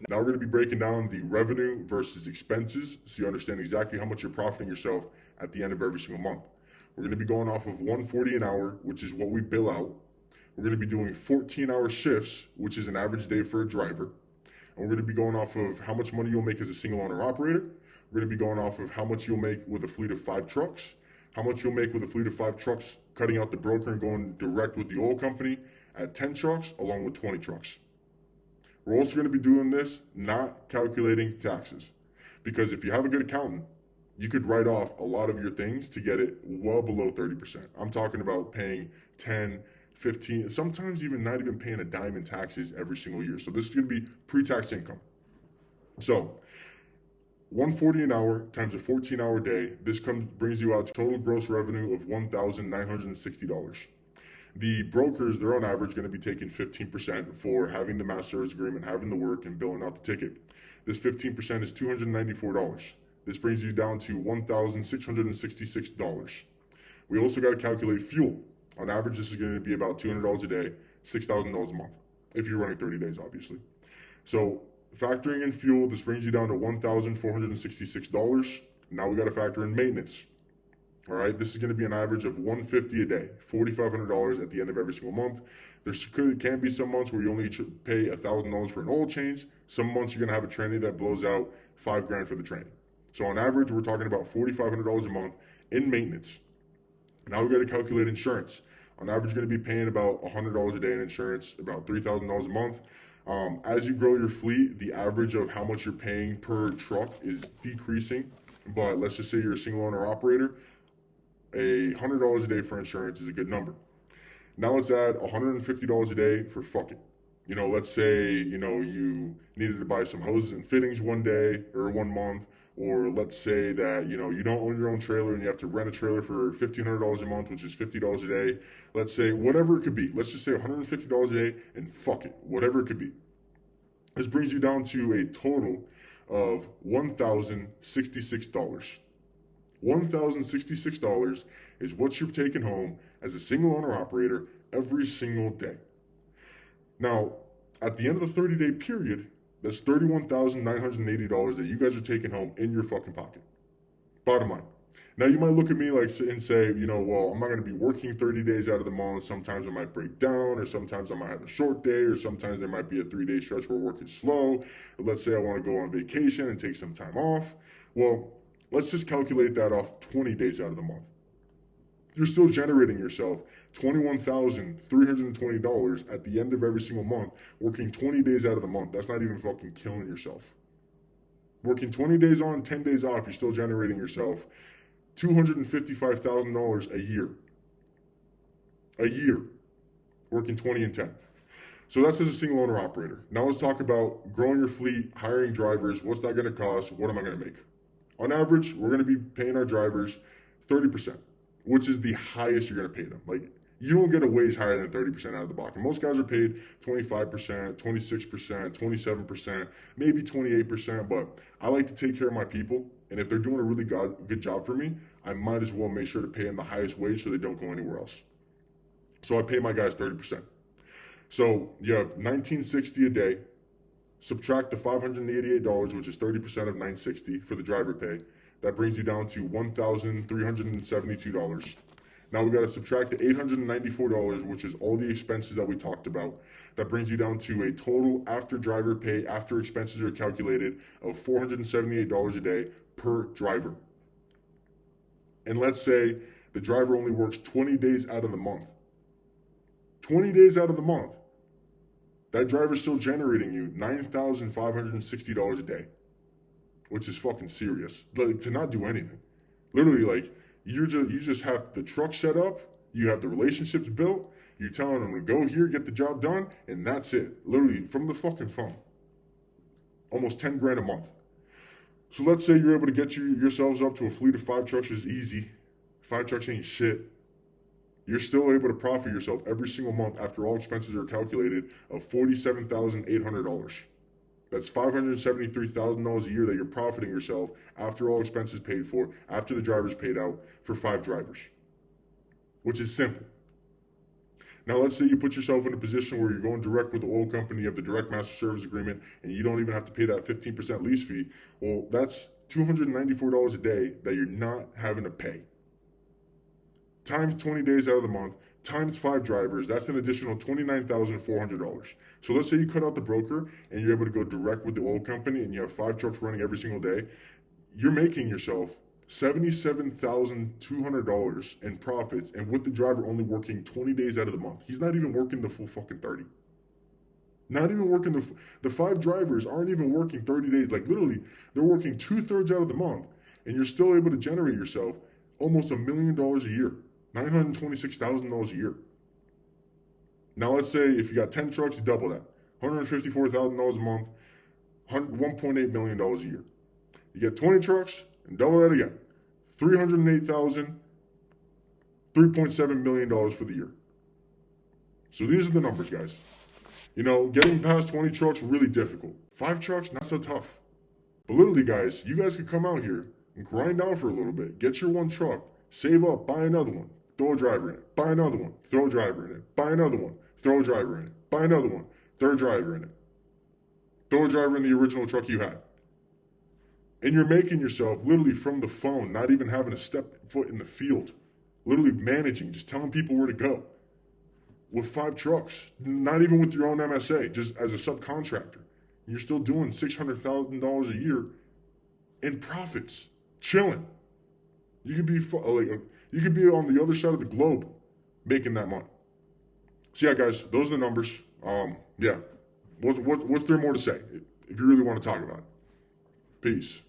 Now we're going to be breaking down the revenue versus expenses so you understand exactly how much you're profiting yourself at the end of every single month. We're going to be going off of 140 an hour, which is what we bill out. We're going to be doing 14-hour shifts, which is an average day for a driver. And we're going to be going off of how much money you'll make as a single owner operator. We're going to be going off of how much you'll make with a fleet of 5 trucks, how much you'll make with a fleet of 5 trucks, cutting out the broker and going direct with the oil company at 10 trucks along with 20 trucks. We're also going to be doing this not calculating taxes, because if you have a good accountant, you could write off a lot of your things to get it well below 30%. I'm talking about paying 10, 15, sometimes even not even paying a dime in taxes every single year. So this is going to be pre-tax income. So 140 an hour times a 14-hour day, this brings you out to total gross revenue of $1,960. The brokers, they're on average going to be taking 15% for having the master service agreement, having the work, and billing out the ticket. This 15% is $294. This brings you down to $1,666. We also got to calculate fuel. On average, this is going to be about $200 a day, $6,000 a month, if you're running 30 days, obviously. So factoring in fuel, this brings you down to $1,466. Now we got to factor in maintenance. All right, this is going to be an average of $150 a day, $4,500 at the end of every single month. There can be some months where you only pay $1,000 for an oil change. Some months you're going to have a tranny that blows out $5,000 for the tranny. So on average, we're talking about $4,500 a month in maintenance. Now we got to calculate insurance. On average, you're going to be paying about $100 a day in insurance, about $3,000 a month. As you grow your fleet, the average of how much you're paying per truck is decreasing. But let's just say you're a single owner operator, $100 a day for insurance is a good number. Now let's add $150 a day for fuck it. Let's say, you needed to buy some hoses and fittings one day or 1 month, or let's say that, you don't own your own trailer and you have to rent a trailer for $1,500 a month, which is $50 a day. Let's say whatever it could be. Let's just say $150 a day and fuck it, whatever it could be. This brings you down to a total of $1,066. $1,066 is what you're taking home as a single owner operator every single day. Now, at the end of the 30-day period, that's $31,980 that you guys are taking home in your fucking pocket. Bottom line. Now, you might look at me and say, well, I'm not going to be working 30 days out of the month. Sometimes I might break down, or sometimes I might have a short day, or sometimes there might be a 3-day stretch where work is slow. Or let's say I want to go on vacation and take some time off. Well, let's just calculate that off 20 days out of the month. You're still generating yourself $21,320 at the end of every single month, working 20 days out of the month. That's not even fucking killing yourself. Working 20 days on, 10 days off, you're still generating yourself $255,000 a year. A year. Working 20 and 10. So that's as a single owner operator. Now let's talk about growing your fleet, hiring drivers. What's that going to cost? What am I going to make? On average, we're going to be paying our drivers 30%, which is the highest you're going to pay them. Like, you don't get a wage higher than 30% out of the box. And most guys are paid 25%, 26%, 27%, maybe 28%. But I like to take care of my people. And if they're doing a really good job for me, I might as well make sure to pay them the highest wage so they don't go anywhere else. So I pay my guys 30%. So you have $1,960 a day. Subtract the $588, which is 30% of $960 for the driver pay. That brings you down to $1,372. Now we got to subtract the $894, which is all the expenses that we talked about. That brings you down to a total after driver pay, after expenses are calculated, of $478 a day per driver. And let's say the driver only works 20 days out of the month. 20 days out of the month. That driver's still generating you $9,560 a day, which is fucking serious. Like, to not do anything. Literally, like, you just have the truck set up, you have the relationships built, you're telling them to go here, get the job done, and that's it. Literally, from the fucking phone. Almost $10,000 a month. So let's say you're able to get yourselves up to a fleet of 5 trucks, which is easy. 5 trucks ain't shit. You're still able to profit yourself every single month after all expenses are calculated of $47,800. That's $573,000 a year that you're profiting yourself after all expenses paid for, after the driver's paid out, for 5 drivers. Which is simple. Now, let's say you put yourself in a position where you're going direct with the oil company, you have the direct master service agreement, and you don't even have to pay that 15% lease fee. Well, that's $294 a day that you're not having to pay. Times 20 days out of the month, times 5 drivers, that's an additional $29,400. So let's say you cut out the broker and you're able to go direct with the oil company and you have 5 trucks running every single day. You're making yourself $77,200 in profits, and with the driver only working 20 days out of the month. He's not even working the full fucking 30. Not even working the 5 drivers aren't even working 30 days. Like literally, they're working 2/3 out of the month, and you're still able to generate yourself almost $1 million a year, $926,000 a year. Now let's say if you got 10 trucks, you double that, $154,000 a month, $1.8 million a year. You get 20 trucks and double that again, $308,000, $3.7 million for the year. So these are the numbers, guys. You know, getting past 20 trucks, really difficult. 5 trucks, not so tough. But literally, guys, you guys could come out here and grind out for a little bit. Get your 1 truck, save up, buy another one, throw a driver in it, buy another one, throw a driver in it, buy another one, throw a driver in it, buy another one, throw a driver in it. Throw a driver in the original truck you had. And you're making yourself literally from the phone, not even having to step foot in the field, literally managing, just telling people where to go. With 5 trucks, not even with your own MSA, just as a subcontractor. You're still doing $600,000 a year in profits, chilling. You could be on the other side of the globe making that money. So yeah, guys, those are the numbers. Yeah, what's there more to say if you really want to talk about it? Peace.